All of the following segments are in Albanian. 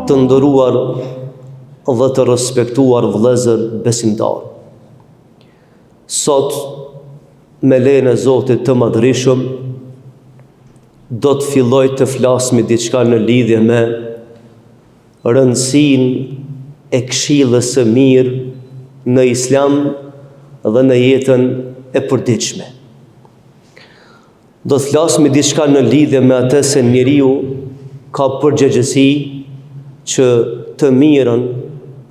Të nderuar dhe të respektuar vëllezër besimtar. Sot, me lejen e Zotit të Madhërisëm, do të filloj të flas me diçka në lidhje me rëndësinë e këshillës së mirë në Islam dhe në jetën e përditshme. Do të flas me diçka në lidhje me atë se njeriu ka përgjegjësi që të mirën,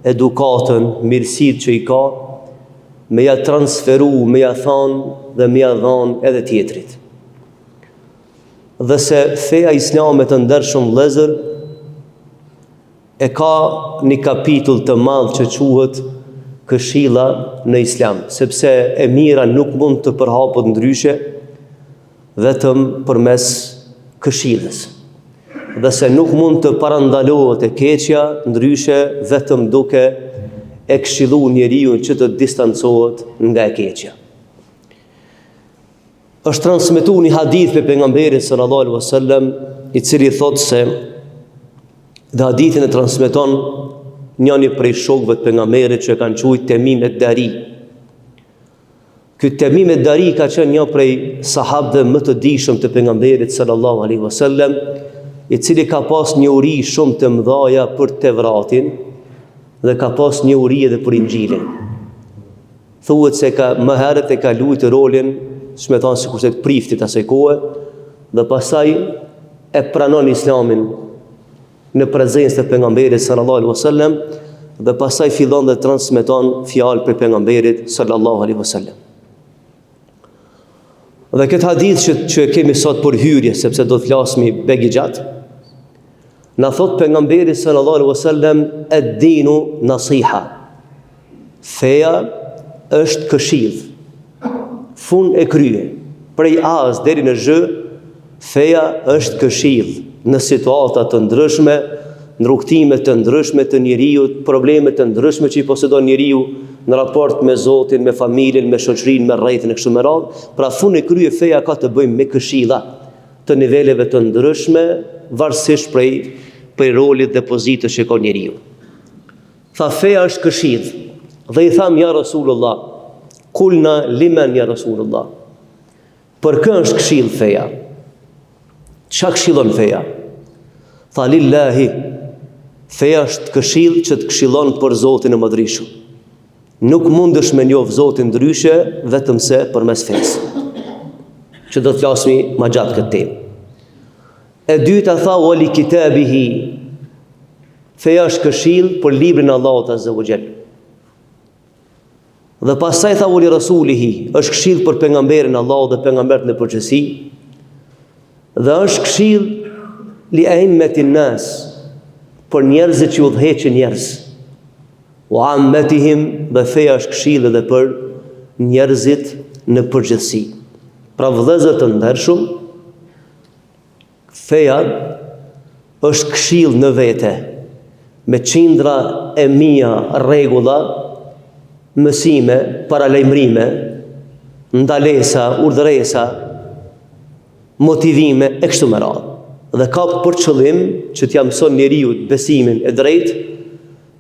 edukatën, mirësitë që i ka, me ja transferu, me ja thanë dhe me ja dhanë edhe tjetrit. Dhe se feja islame të ndershëm vëllezër e ka një kapitull të madh që quhet këshilla në Islam, sepse e mira nuk mund të përhapet ndryshe vetëm përmes këshillës. Dhe se nuk mund të parandalohet e keqja ndryshe vetëm duke e këshillu njeriu që të distancohet nga e keqja. Është transmetuar një hadith pe pejgamberit sallallahu alaihi wasallam, i cili thotë se dhe hadithin e transmeton njëri prej shokëve të pejgamberit që kanë quajtur Temim ed-Dari. Ky Temim ed-Dari ka qenë një prej sahabëve më të dijshëm të pejgamberit sallallahu alaihi wasallam, i cili ka pas një uri shumë të mëdha për Tevratin dhe ka pas një uri edhe për Injilin. Thuhet se më herët e ka luajtur rolin, me thonë sikur se priftit asaj kohe, dhe pastaj e pranon Islamin në prezencë të pejgamberit sallallahu alaihi wasallam, dhe pastaj fillon dhe transmeton fjalë për pejgamberit sallallahu alaihi wasallam. Dhe këtë hadith që kemi sot për hyrje, sepse do të flasmi begi gjatë, na thot pejgamberi sallallahu alaihi wasallam, ad-dinu nasiha. Feja është këshill. Fun e krye. Prej as deri në zh, feja është këshill në situata të ndryshme, në rrugtime të ndryshme të njeriu, probleme të ndryshme që i posedon njeriu në raport me Zotin, me familjen, me shoqërinë, me rrethin e kështu me radhë. Pra fun e krye feja ka të bëjë me këshilla të niveleve të ndryshme, varësisht prej rolit dhe pozitës që ka njeriu. Tha feja është këshill. Dhe i tham ja Rasulullah, kulna liman ja Rasulullah. Për kë është këshill feja? Çka këshillon feja? Tha lillahi. Feja është këshill që të këshillon për Zotin e Madhërisëm. Nuk mundesh me njoh Zotin ndryshe vetëm se përmes fesë. Që do të flasmi më gjatë këtë temë. E dyta tha wali kitabihi. Feja është këshill për librin e Allahut azza wa jall. Dhe pastaj tha wali rasulihi, është këshill për pejgamberin e Allahut dhe pejgambert në përgjithësi. Dhe është këshill li a'immatin nas, për njerëzit që udhëheqin njerëz. Wa ammatihim, dhe feja është këshill edhe për njerëzit në përgjithësi. Pra vëllezër të ndershëm, feja është këshill në vete, me qindra e mia rregulla, mësime, paralajmërime, ndalesa, urdhëresa, motivime e kështu me radhë. Dhe ka për qëllim që t'ja mëson njeriu besimin e drejtë,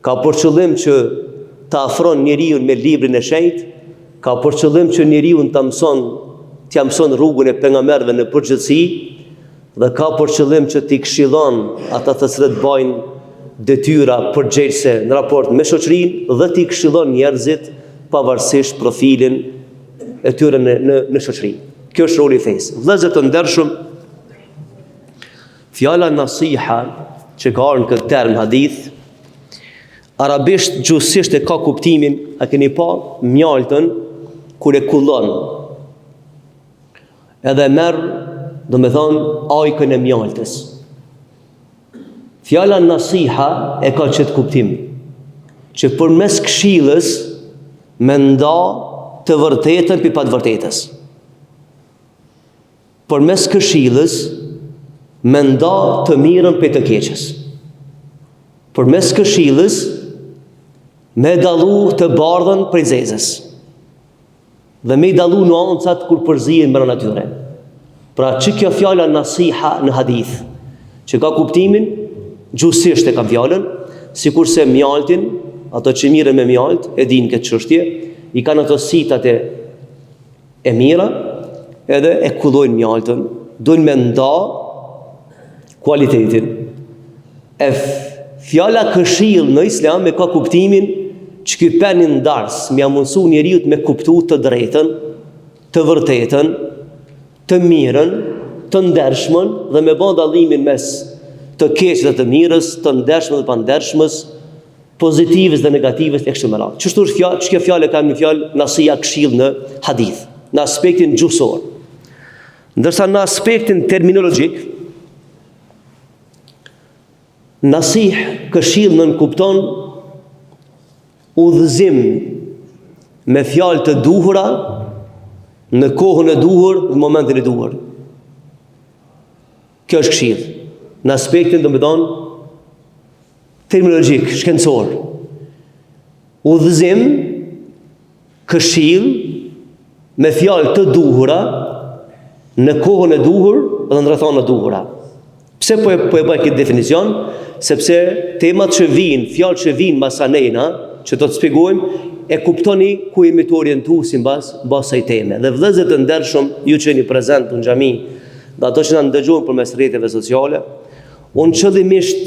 ka për qëllim që ta afron njeriu me librin e shenjtë, ka për qëllim që njeriu t'ja mëson rrugën e pejgamberëve në përgjithësi, dhe ka për qëllim që t'i këshillon ata të cilët bajnë detyra përgjegjëse në raport me shoqërinë dhe t'i këshillon njerëzit pavarësisht profilin e tyre në shoqëri. Kjo është roli i fesë. Vëllezër të ndershëm, fjala nasiha që ka ardhur në këtë term hadith, arabisht gjuhësisht e ka kuptimin, a keni pa, mjaltën kur e kullon. Edhe merr, do me thonë, ajkën e mjaltës. Fjala nasiha e ka qëtë kuptim, që përmes këshillës me nda të vërtetën për pa të vërtetës. Përmes këshillës me nda të mirën për të keqës. Përmes këshillës me dallu të bardhën prej zezës. Dhe me dallu nuancat kur përzihen brenda tyre. Pra që kjo fjala nasiha në hadith, që ka kuptimin Gjuhësisht e kam fjalën, sikurse mjaltin, ato që mirën me mjalt, e dinë këtë çështje, i kanë ato sitat e mira, edhe e kullojnë mjaltën, duhen me nda kualitetin. Fjala këshill në Islam e ka kuptimin që ky pen i ndars m'ia mundsu njeriu me kuptu të drejtën, të vërtetën, të mirën, të ndershmen dhe me bën dallimin mes të keqes dhe të mirës, të ndershme dhe të pandershmës, pozitivës dhe negativës e kështu me radhë. Ç'është kjo fjalë ka një fjalë nasia këshill në hadith, në aspektin gjuhësor. Ndërsa në aspektin terminologjik, nasih këshill nënkupton udhëzim me fjalë të duhura në kohën e duhur, në momentin e duhur. Kjo është këshill. Në aspektin domethënë terminologjik, shkencor. Udhëzim, këshill me fjalë të duhura në kohën e duhur dhe në rrethana e duhura. Pse po e bëj këtë definicion? Sepse temat që vinë, fjalët që vinë masanena, që do të shpjegojmë, e kuptoni ku jemi të orientuar mbas asaj teme. Dhe vëllezër të ndershëm, ju që jeni prezant në xhami, dhe ato që na ndëgjojnë përmes rrjeteve sociale, unë qëllimisht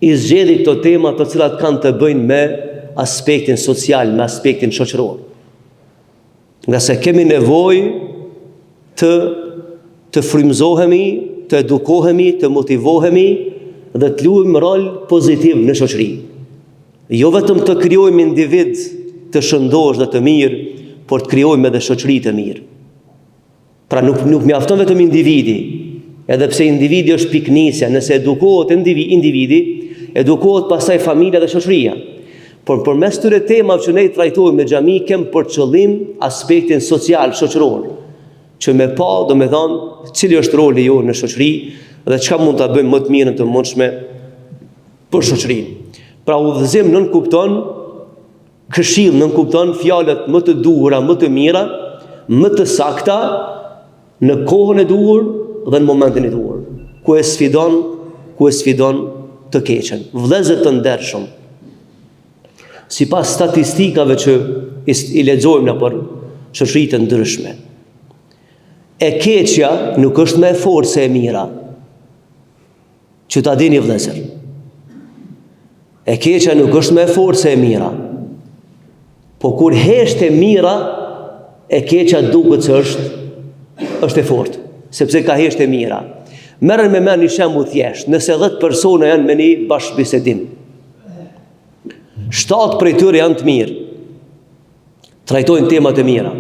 i zgjedhi këto tema të cilat kanë të bëjnë me aspektin social, me aspektin shoqëror. Nga se kemi nevojë të frymëzohemi, të edukohemi, të motivohemi dhe të luajmë rol pozitiv në shoqëri. Jo vetëm të krijojmë individ të shëndosh dhe të mirë, por të krijojmë edhe shoqëri të mirë. Pra nuk mjafton vetëm individi, edhe pse individi është piknisja, nëse edukohet individi, edukohet pastaj familja dhe shoqëria. Por përmes këtyre temave që ne trajtojmë në xhami, kem për qëllim aspektin social, shoqëror, që me pa, domethënë, cili është roli jonë në shoqëri dhe çka mund ta bëjmë më të mirën të mundshme për shoqërinë. Pra udhëzim nënkupton këshill, nënkupton fjalët më të duhura, më të mira, më të sakta në kohën e duhur dhe në momentin e duhur, ku e sfidon të keqen. Vëllezër të ndershëm, sipas statistikave që i lexojmë nëpër shoqëritë të ndryshme, e keqja nuk është më e fortë se e mira. Që ta dini vëllezër. E keqja nuk është më e fortë se e mira. Po kur hesht e mira, e keqja duket se është e fortë, sepse ka hesht e mira. Merren me mend një shembull thjesht, nëse 10 persona janë me një bashkëbisedim, 7 prej tyre janë të mirë, trajtojnë tema të mira.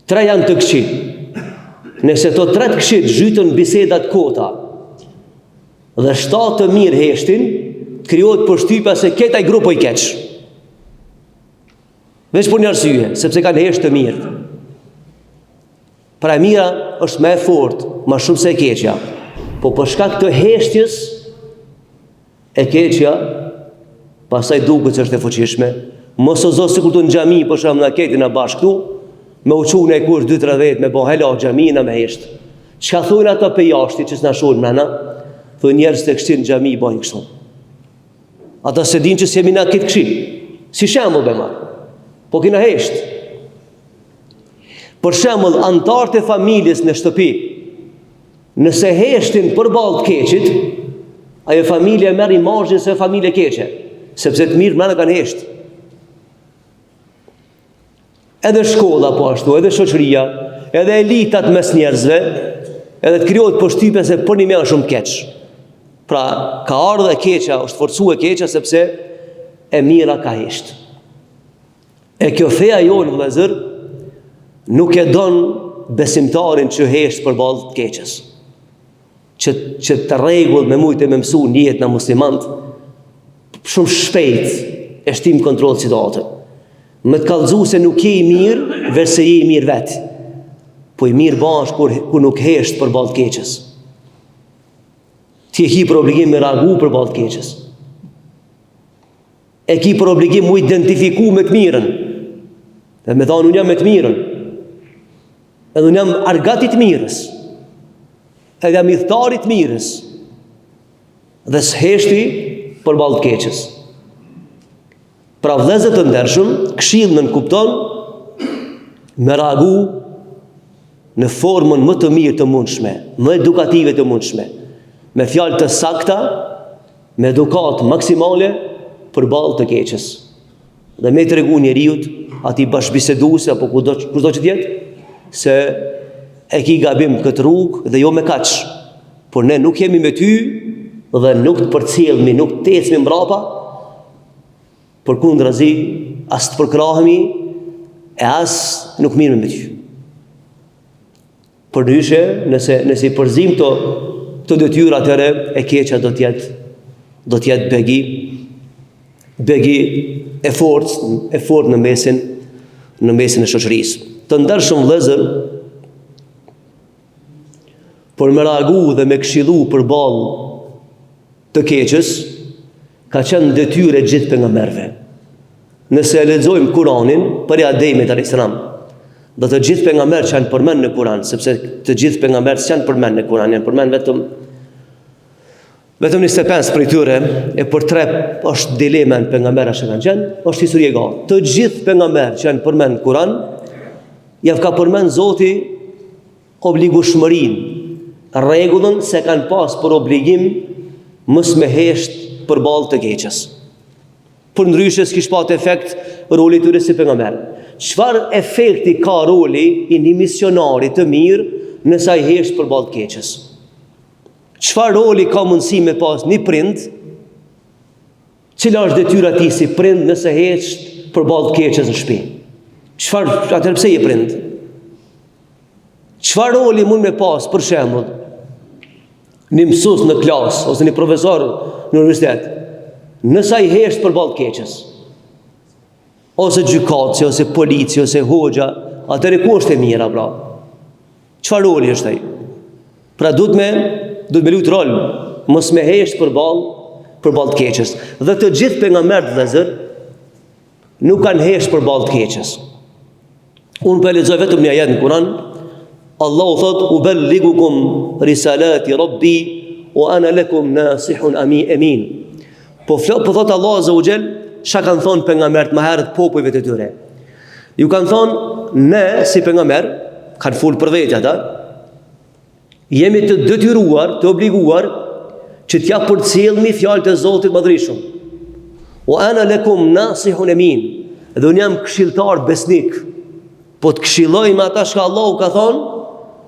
3 janë të këqij. Nëse to 3 të këqij zhytën bisedat kota dhe 7 të mirë heshtin, krijohet përshtypja se këtaj grupo i keq. Veç për një arsye, sepse kanë hesht të mirë. Pra e mira është më e fortë, më shumë se e keqja. Po për shkak të heshtjes, e keqja pastaj duket se është e fuqishme. Mos o zot sikur të në xhami, për shembull na ketin na bashkë këtu, me uçun e kush 2-3 me bon hela xhamina me hesht. Çka thonë ata pe jashtë që s'na shohin mëna? Thonë njerëz të këqij në xhami bojnë kështu. Ata se dinë që s'jemi na këtë këqij. Si shembull bëma. Po kina hesht. Për shembull, antarët e familjes në shtëpi, nëse heshtin përballë të keqit, ajo familje merr imazhin se familje keqe, sepse të mirë mëna kanë hesht. Edhe shkolla po ashtu, edhe shoqëria, edhe elitat mes njerëzve, edhe të krijohet përshtypje se po një janë shumë keq. Pra, ka ardhur e keqja, është forcuar e keqja sepse e mira ka hesht. E kjo feja jonë vëllezër nuk e don besimtarin që hesht përballë të keqes. Që të rregull me mujtë me mësu në jetën e muslimant, shumë shpejt e shtim kontroll situatën. Me të kallëzu se nuk je i mirë, verse je i mirë vetë. Po i mirë bash kur nuk hesht përballë të keqes. Ti e ki për obligim me reagu përballë të keqes. E ki për obligim mu identifiku me të mirën. Dhe me thonë, unë jam me të mirën. Edhe unë jam argatit mirës. Edhe jam i thtarit mirës. dhe s'heshti përballë të keqes. Pra vëllezër të ndershëm, këshillën kupton me reagu në formën më të mirë të mundshme, më edukative të mundshme, me fjalë të sakta, me edukat maksimale përballë të keqes. Dhe me tregu njeriut, ati bashkëbiseduese apo kudo që tjetë, se e ki gabim këtë rrugë dhe jo me kaq. Por ne nuk jemi me ty dhe nuk të përcjellmi, nuk të ecmi mbrapa, përkundrazi as të përkrahemi e as nuk mirëmi me ty. Përndryshe, nëse i përzim të detyra atëre, e keqja do t'jetë begi e fort në mesin e shoqërisë. Të ndershëm vëllezër, por me reagu dhe me këshillu përballë të keqës, ka qenë detyrë e gjithë pejgamberëve. Nëse e lexojmë Kur'anin për Ademit alayhis salam, do të gjithë pejgamberët janë përmend në Kur'an, sepse të gjithë pejgamberët janë përmend në Kur'an, janë përmend vetëm 25 prej tyre, e për 3 është dilema në pejgamberët që kanë qenë, është histori e gjatë. Të gjithë pejgamberët që janë përmend në Kur'an, javë ka përmend Zoti obligueshmërinë, rregullën se kanë pas për obligim mos me hesht përballë të keqes. Përndryshe s'kish pat efekt roli tyre si pejgamber. Çfarë efekti ka roli i një misionari të mirë nëse ai hesht përballë të keqes? Çfarë roli ka mundësi me pas një prind? Cila është detyra e tij si prind nëse hesht përballë të keqes në shtëpi? Atëherë pse je prind? Çfarë roli mund me pas, për shembull, një mësues në klasë ose një profesor në universitet, nëse ai hesht përballë të keqes, ose gjykatësi, ose polici, ose hoxha, atëherë ku është e mira, pra? Çfarë roli është ai? Pra duhet me lut rol, mos me hesht përballë të keqes. Dhe të gjithë pejgamberët vëllezër nuk kanë hesht përballë të keqes. Unë po lexoj vetëm një ajet në Kur'an. Allahu thot: "Uballigukum risalati rabbi wa ana lakum nasihun amin." Po thot Allah azza wa jall, çka kanë thonë pejgamberët më herët popujve të tyre. Ju kanë thonë, ne si pejgamber, kanë fol për vetë ata, jemi të detyruar, të obliguar që t'ja përcjellni fjalët e Zotit Madhërisht. Wa ana lakum nasihun amin. Dhe unë jam këshilltar besnik. Po të këshillojmë ata që Allahu ka thonë,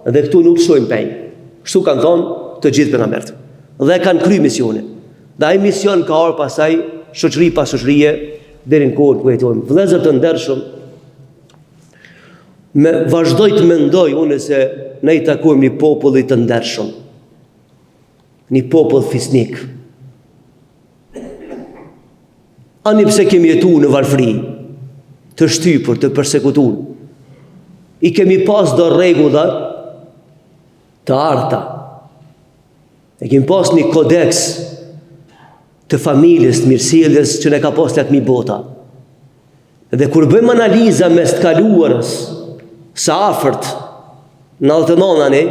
dhe këtu nuk shojmë penjë. Kështu kanë thonë të gjithë pejgamberët. Dhe kanë kryer misionin. Dhe ai mision ka ardhur pasaj shoqëri pas shoqërie deri në kohën ku jetojmë. Vëllezër të ndershëm, vazhdoj të mendoj unë se ne i takojmë një popull të ndershëm. Një popull fisnik. Ani pse kemi jetuar në varfëri, të shtypur, të përsekutuar, i kemi pas do rregulla të arta. E kemi pas një kodeks të familjes, të mirësjelljes që ne ka pas tek mi bota. Dhe kur bëjmë analiza mes të kaluarës, së afërt, në 99-ani,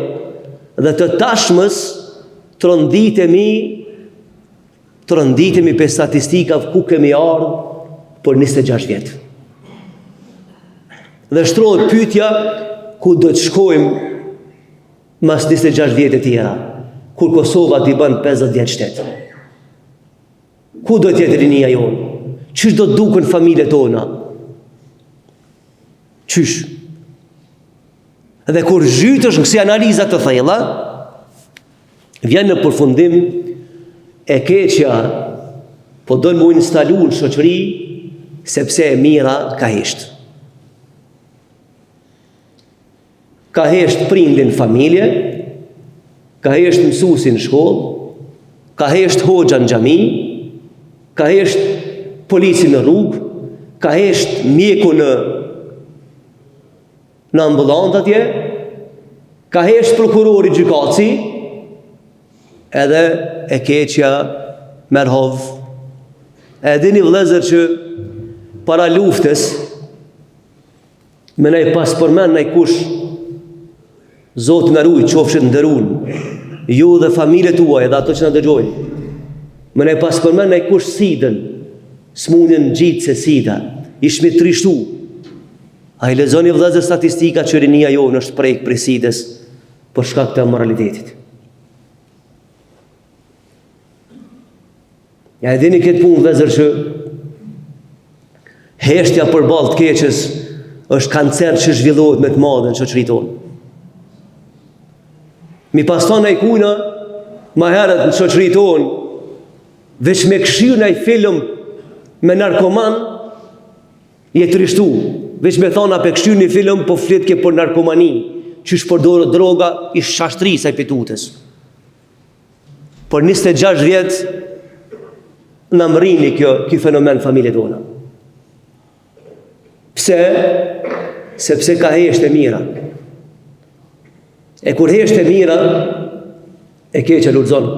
dhe të tashmës, të rënditemi për statistika ku kemi ardhur për 26 vjetë. Dhe shtrohet pyetja ku do të shkojmë mas 26 vjetë e tjera, kur Kosova t'i bën 50 vjetë shtet. Ku do të jetë rinia jonë? Çish do të duken familjet tona? Çish? Dhe kur zhytesh në kësi analiza të thella, vjen në përfundim e keqja, po do në mu instalu në shoqëri, sepse e mira ka hesht. Ka hesht prindin familje, ka hesht mësuesin në shkollë, ka hesht hoxha në xhami, ka hesht polici në rrugë, ka hesht mjeku në ambulant atje, ka hesht prokurori gjykatësi, edhe e keqja merhov. Edhe një vëllezër që para luftës, me nej pas përmen nej kush, Zotë në rujë, qofshet në dërun, ju dhe familje tuaj edhe ato që në dëgjojnë. Më ne pas përmen e kush sidën, s'mundin gjitë se sida, ishmi trishtu. A i lezoni vëllezër statistika që rinia jo në shprejk për sidës për shkak të moralitetit. Ja e dini këtë punë vëllezër që heshtja për balë të keqës është kancer që zhvillohet me të madhe në shoqërinë tonë. Mi pas tonë e kujna ma herët në shoqërinë tonë veç me këshirë në i film me narkoman jetë trishtu. Veç me thona pe këshirë një film po flet ke për narkomani që shpërdorë droga i shashtri sa i petutës. Por 26 vjetë në mërini kjo fenomen familje tona. Pse? Sepse ka hesht e mira. E kur hesht e mira e keqja lulzon.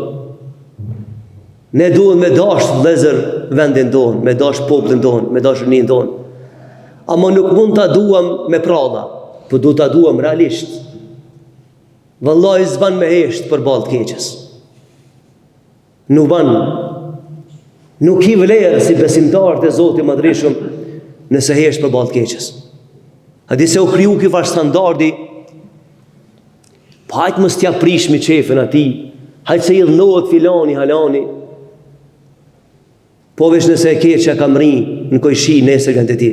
Ne duhet me dash vëllezër vendin tonë, me dash popullin tonë, me dash rinin tonë. Ama nuk mund ta duam me pralla, po duhet ta duam realisht. Vallahi s'ban me hesht për balë të keqës. Nuk ban. Nuk i vlerë si besimtar të Zotit Madhreshëm nëse hesht për balë të keqës. A di se u kriju ky vash standardi, pa hajtë mos t'ja prishmi qefën ati, hajtë se i dhënohet filani, halani, po veç nëse e keqja ka mri në kojshi nesër kanë të ti.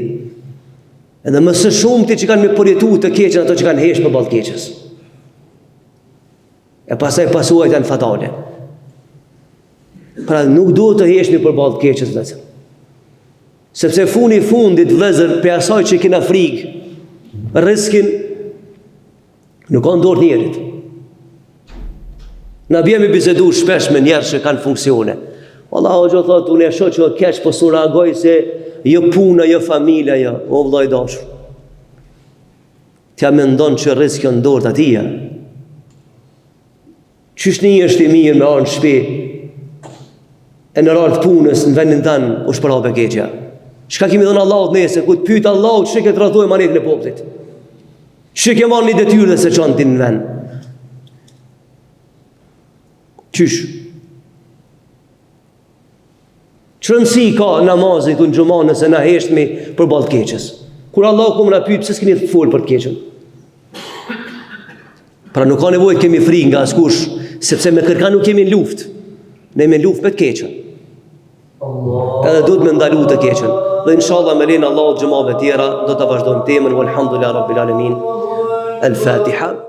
Edhe më së shumti që kanë me përjetu të keqen ato që kanë hesht për balë të keqës. E pasaj pasuajt janë fatale. Pra nuk duhet të heshmi për balë të keqës, vëllezër. Sepse funi fundit, vëllezër, për asaj që kena frikë, riskin nuk ka ndorë njerit. Na bjemi bisedu shpesh me njerë që kanë funksione. Allah o gjë thotë, unë e shoh që keq po su reagoj se jo puna, jo familja, jo. O vëllai dashur. T'ja mendon që riski ndorë të atia. Qysh një është i mirë me arë në shpi, e në rarë të punës në vendin tanë u shpërhap e keqja. Çka kemi dhënë Allahut nese, ku të pyet Allahut çka ke tradhtuar manetin e popullit. Çka ke marrë një detyrë se çon ti në vend. Qysh? Çrëndsi ka namazi këtu në xhumë nëse na heshtmi për balë të keqës. Kur Allahu kom na pyet pse s'keni fol për të keqën. Pra nuk ka nevojë të kemi frikë nga askush, sepse me kërkan nuk kemi luftë. Ne me luftë me të keqën. Edhe duhet me ndalu të keqën. Dhe inshallah me lenin Allahu xhumave tjera do ta vazhdojmë temën walhamdulillah rabbil alamin. Al-Fatiha.